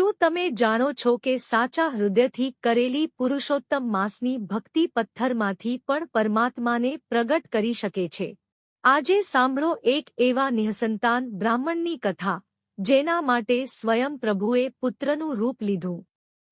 શું તમે જાણો છો કે સાચા હૃદયથી કરેલી પુરુષોત્તમ માસની ભક્તિ પથ્થરમાંથી પણ પરમાત્માને પ્રગટ કરી શકે છે? આજે સાંભળો એક એવા નિઃસંતાન બ્રાહ્મણની કથા, જેના માટે સ્વયં પ્રભુએ પુત્રનું રૂપ લીધું.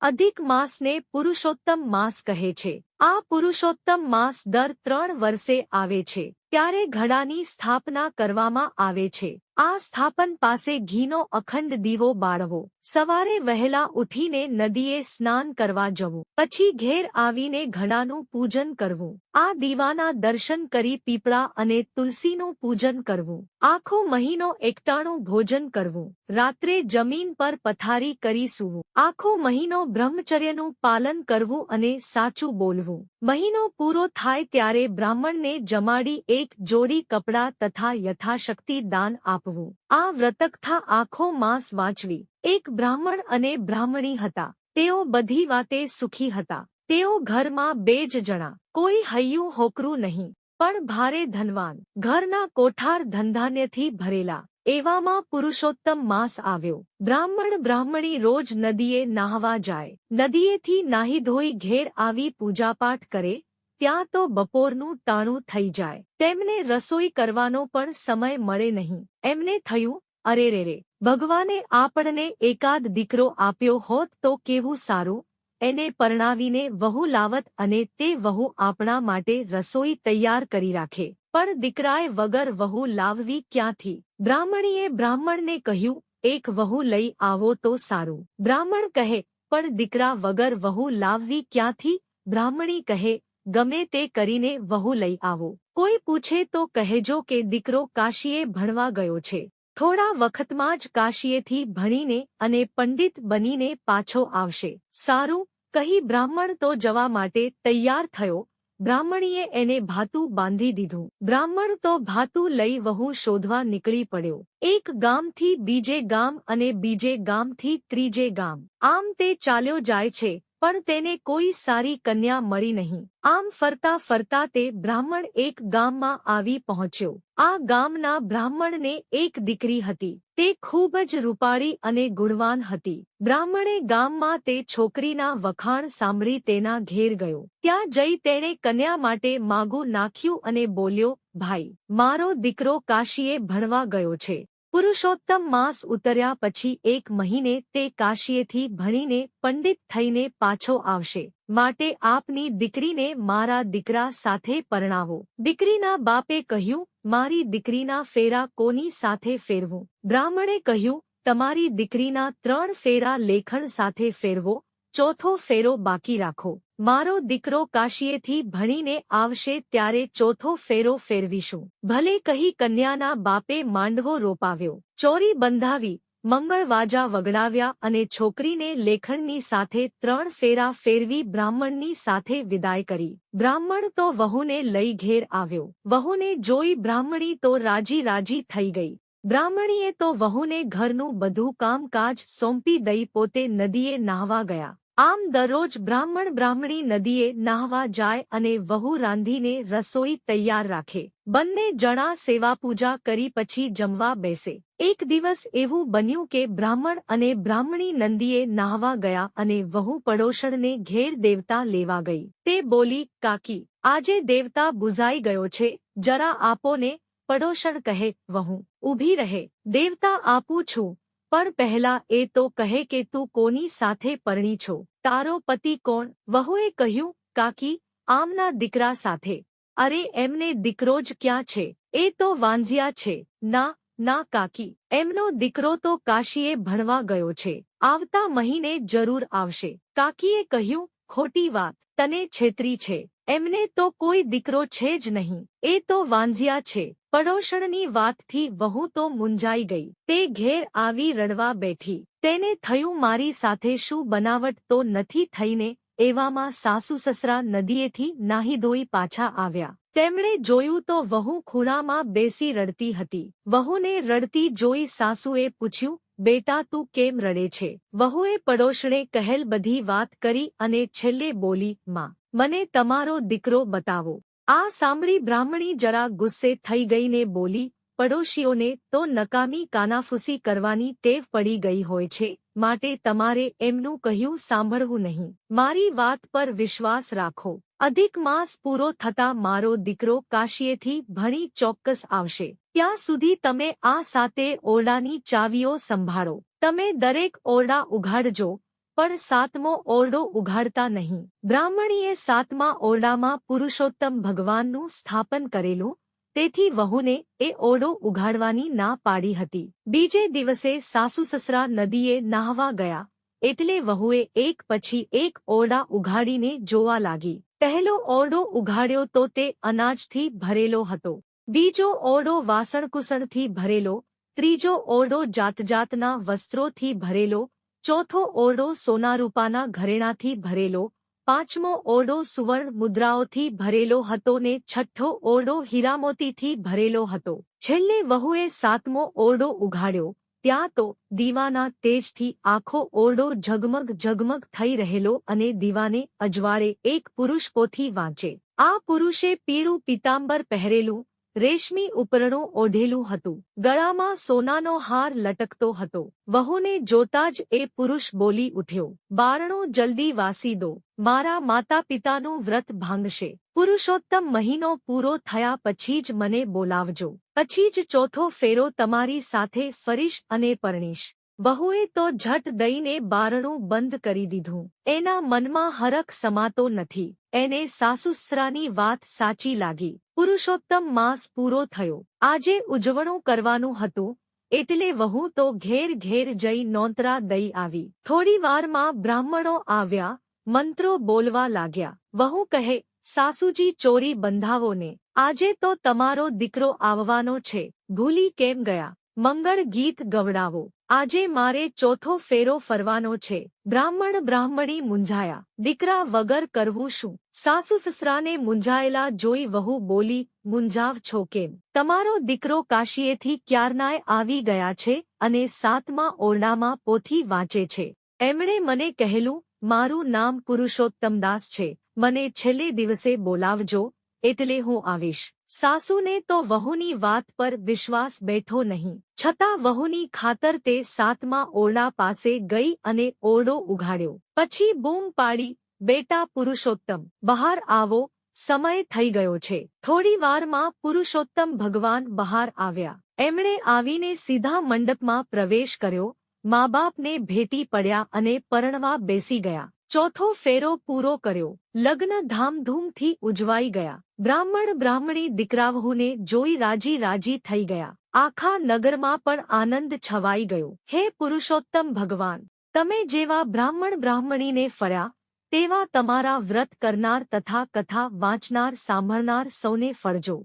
અધિક માસને પુરુષોત્તમ માસ કહે છે. આ પુરુષોત્તમ માસ દર 3 વર્ષે આવે છે. ત્યારે ઘડાની સ્થાપના કરવામાં આવે છે. આ સ્થાપન પાસે ઘીનો અખંડ દીવો બાળવો. સવારે વહેલા ઉઠીને નદીએ સ્નાન કરવા જવું. પછી ઘેર આવીને ઘડાનું પૂજન કરવું. આ દીવાના દર્શન કરી પીપળા અને તુલસીનું પૂજન કરવું. આખો મહિનો એકટાણું ભોજન કરવું. રાત્રે જમીન પર પથારી કરી સૂવું. આખો મહિનો બ્રહ્મચર્યનું પાલન કરવું અને સાચું બોલવું. મહિનો પૂરો થાય ત્યારે બ્રાહ્મણને જમાડી એક જોડી કપડાં તથા યથાશક્તિ દાન આપવું. આ વ્રતકથા આખો માસ વાંચવી. એક બ્રાહ્મણ અને બ્રાહ્મણી હતા. તેઓ બધી વાતે સુખી હતા. તેઓ ઘરમાં 2 જ જણા. કોઈ હૈયું હોકરું નહીં, પણ ભારે ધનવાન. ઘરના કોઠાર ધનધાન્યથી ભરેલા. એવામાં પુરુષોત્તમ માસ આવ્યો. બ્રાહ્મણ બ્રાહ્મણી રોજ નદીએ નાહવા જાય. નદીએથી નાહી ધોઈ ઘેર આવી પૂજાપાઠ કરે. ત્યાં તો બપોરનું ટાણું થઈ જાય. તેમને રસોઈ કરવાનો પણ સમય મળે નહીં. એમને થયું, અરે રે, ભગવાને આપણને એકાદ દીકરો આપ્યો હોત તો કેવું સારું. એને પરણાવીને વહુ લાવત અને તે વહુ આપણા માટે રસોઈ તૈયાર કરી રાખે. પણ દીકરાએ વગર વહુ લાવવી ક્યાંથી? બ્રાહ્મણીએ બ્રાહ્મણને કહ્યું, એક વહુ લઈ આવો તો સારું. બ્રાહ્મણ કહે, પણ દીકરા વગર વહુ લાવવી ક્યાંથી? બ્રાહ્મણી કહે, ગમે તે કરીને વહુ લઈ આવો. કોઈ પૂછે તો કહેજો કે દીકરો કાશીએ ભણવા ગયો છે. થોડા વખતમાં જ કાશીએથી ભણીને અને પંડિત બનીને પાછો આવશે. સારું કહી બ્રાહ્મણ તો જવા માટે તૈયાર થયો. બ્રાહ્મણીએ એને ભાતું બાંધી દીધું. બ્રાહ્મણ તો ભાતું લઈ વહુ શોધવા નીકળી પડ્યો. એક ગામથી બીજે ગામ અને બીજે ગામથી ત્રીજે ગામ. આમ તે ચાલ્યો જાય છે, પણ તેને કોઈ સારી કન્યા મળી નહીં. આમ ફરતા ફરતા તે બ્રાહ્મણ એક ગામમાં આવી પહોંચ્યો. આ ગામના બ્રાહ્મણને એક દીકરી હતી. તે ખૂબ જ રૂપાળી અને ગુણવાન હતી. બ્રાહ્મણે ગામમાં તે છોકરીના વખાણ સાંભળી તેના ઘેર ગયો. ત્યાં જઈ તેણે કન્યા માટે માગું નાખ્યું અને બોલ્યો, ભાઈ, મારો દીકરો કાશીએ ભણવા ગયો છે. પુરુષોત્તમ માસ ઉતર્યા પછી 1 મહિને તે કાશીએથી ભણીને પંડિત થઈને પાછો આવશે. માટે આપની દીકરીને મારા દીકરા સાથે પરણાવો. દીકરીના બાપે કહ્યું, મારી દીકરીના ફેરા કોની સાથે ફેરવું? બ્રાહ્મણે કહ્યું, તમારી દીકરીના 3 ફેરા લેખણ સાથે ફેરવો, ચોથો ફેરો બાકી રાખો. મારો દીકરો કાશીએથી ભણીને આવશે ત્યારે ચોથો ફેરો ફેરવીશું. ભલે કહી કન્યાના બાપે માંડવો રોપાવ્યો. ચોરી બંધાવી, મંગળવાજા વગડાવ્યા અને છોકરીને લેખણની સાથે 3 ફેરા ફેરવી બ્રાહ્મણની સાથે વિદાય કરી. બ્રાહ્મણ તો વહુને લઈ ઘેર આવ્યો. વહુને જોઈ બ્રાહ્મણી તો રાજી રાજી થઈ ગઈ. બ્રાહ્મણીએ તો વહુને ઘરનું બધું કામકાજ સોંપી દઈ પોતે નદીએ નાહવા ગયા. આમ દરરોજ બ્રાહ્મણ બ્રાહ્મણી નદીએ નાહવા જાય અને વહુ રાંધીને રસોઈ તૈયાર રાખે. બંને જણા સેવા પૂજા કરી પછી જમવા બેસે. એક દિવસ એવું બન્યું કે બ્રાહ્મણ અને બ્રાહ્મણી નદીએ નાહવા ગયા અને વહુ પડોશણને ઘેર દેવતા લેવા ગઈ. તે બોલી, કાકી, આજે દેવતા બુઝાઈ ગયો છે, જરા આપો ને. પડોશણ કહે, વહુ ઊભી રહે, દેવતા આપું છું. પણ પહેલા એ તો કહે કે તું કોની સાથે પરણી છો? તારો પતિ કોણ? વહુએ કહ્યું, કાકી, આમના દીકરા સાથે. અરે એમને દીકરો જ ક્યાં છે? એ તો વાંઝિયા છે. ના ના કાકી, એમનો દીકરો તો કાશીએ ભણવા ગયો છે. આવતા મહિને જરૂર આવશે. કાકીએ કહ્યું, ખોટી વાત, તને છેતરી છે. એમને તો કોઈ દીકરો છે જ નહીં. એ તો વાંઝિયા છે. પડોશણની વાતથી વહુ તો મૂંઝાઈ ગઈ. તે ઘેર આવી રડવા બેઠી. તેને થયું, મારી સાથે શું બનાવટ તો નથી થઈને. એવામાં સાસુ સસરા નદીએથી નાહી ધોઈ પાછા આવ્યા. તેમણે જોયું તો વહુ ખૂણામાં બેસી રડતી હતી. વહુને રડતી જોઈ સાસુએ પૂછ્યું, બેટા તું કેમ રડે છે? વહુએ પડોશણે કહેલ બધી વાત કરી અને છેલ્લે બોલી, માં, મને તમારો દીકરો બતાવો. આ સાંભળી બ્રાહ્મણી જરા ગુસ્સે થઈ ગઈને બોલી, પડોશીઓને તો નકામી કાનાફૂસી કરવાની ટેવ પડી ગઈ હોય છે. માટે તમારે એમનું કહ્યું સાંભળવું નહીં. મારી વાત પર વિશ્વાસ રાખો. અધિક માસ પૂરો થતાં મારો દીકરો કાશીએથી ભણી ચોક્કસ આવશે. ત્યાં સુધી તમે આ 7 ઓરડાની ચાવીઓ સંભાળો. તમે દરેક ઓરડા ઉઘાડજો, પણ 7મો ઓરડો ઉઘાડતા નહીં. બ્રાહ્મણીએ 7મા ઓરડામાં પુરુષોત્તમ ભગવાનનું સ્થાપન કરેલું, તેથી વહુને એ ઓરડો ઉઘાડવાની ના પાડી હતી. બીજે દિવસે સાસુ સસરા નદીએ નાહવા ગયા, એટલે વહુએ એક પછી એક ઓરડા ઉઘાડીને જોવા લાગી. પહેલો ઓરડો ઉઘાડ્યો તો તે અનાજથી ભરેલો હતો. બીજો ઓરડો વાસણકુસણથી ભરેલો. ત્રીજો ઓરડો જાતજાતના વસ્ત્રોથી ભરેલો. ચોથો ઓરડો સોનારૂપાના ઘરેણાથી ભરેલો. પાંચમો ઓરડો સુવર્ણ મુદ્રાઓથી ભરેલો હતો ને છઠ્ઠો ઓરડો હીરામોતીથી ભરેલો હતો. છેલ્લે વહુએ 7મો ઓરડો ઉઘાડ્યો, ત્યાં તો દીવાના તેજથી આખો ઓરડો ઝગમગ ઝગમગ થઈ રહેલો અને દીવાને અજવાળે એક પુરુષ પોથી વાંચે. આ પુરુષે પીળું પીતાંબર પહેરેલું, રેશમી ઉપરણું ઓઢેલું હતું. ગળામાં સોનાનો હાર લટકતો હતો. વહુને જોતા જ એ પુરુષ બોલી ઉઠ્યો, બારણું જલ્દી વાસી દો, મારા માતા પિતાનું વ્રત ભાંગશે. પુરુષોત્તમ મહિનો પૂરો થયા પછી જ મને બોલાવજો, પછી જ ચોથો ફેરો તમારી સાથે ફરીશ અને પરણીશ. વહુએ તો ઝટ દઈને બારણું બંધ કરી દીધું. એના મનમાં હરખ સમાતો નથી. એને સાસુસરાની વાત સાચી લાગી. પુરુષોત્તમ માસ પૂરો થયો. આજે ઉજવણું કરવાનું હતું, એટલે વહુ તો ઘેર ઘેર જઈ નોંતરા દઈ આવી. થોડી વારમાં બ્રાહ્મણો આવ્યા, મંત્રો બોલવા લાગ્યા. વહુ કહે, સાસુજી ચોરી બંધાવો ને, આજે તો તમારો દીકરો આવવાનો છે, ભૂલી કેમ ગયા? મંગળ ગીત ગવડાવો, આજે મારે ચોથો ફેરો ફરવાનો છે. બ્રાહ્મણી મૂંઝાયા. દીકરા વગર કરવું શું? સાસુ સસરાને મૂંઝાયેલા જોઈ વહુ બોલી, મૂંઝાવ છો કેમ? તમારો દીકરો કાશીએથી ક્યારનાય આવી ગયા છે અને 7મા ઓરડામાં પોથી વાંચે છે. એમણે મને કહેલું, મારું નામ પુરુષોત્તમદાસ છે, મને છેલ્લે દિવસે બોલાવજો, એટલે હું આવીશ. સાસુને તો વહુની વાત પર વિશ્વાસ બેઠો નહીં. છતાં વહુની ખાતર તે 7મા ઓરડા પાસે ગઈ અને ઓરડો ઉઘાડ્યો. પછી બૂમ પાડી, બેટા પુરુષોત્તમ, બહાર આવો, સમય થઈ ગયો છે. થોડી વારમાં પુરુષોત્તમ ભગવાન બહાર આવ્યા. એમણે આવીને સીધા મંડપમાં પ્રવેશ કર્યો. મા બાપને ભેટી પડ્યા અને પરણવા બેસી ગયા. ચોથો ફેરો પૂરો કર્યો. લગ્ન ધામધૂમથી ઉજવાઈ ગયા. બ્રાહ્મણી દીકરાવહુને જોઈ રાજી રાજી થઈ ગયા. આખા નગરમાં પણ આનંદ છવાઈ ગયો. હે પુરુષોત્તમ ભગવાન, તમે જેવા બ્રાહ્મણીને ફળ્યા, તેવા તમારા વ્રત કરનાર તથા કથા વાંચનાર સાંભળનાર સૌને ફળજો.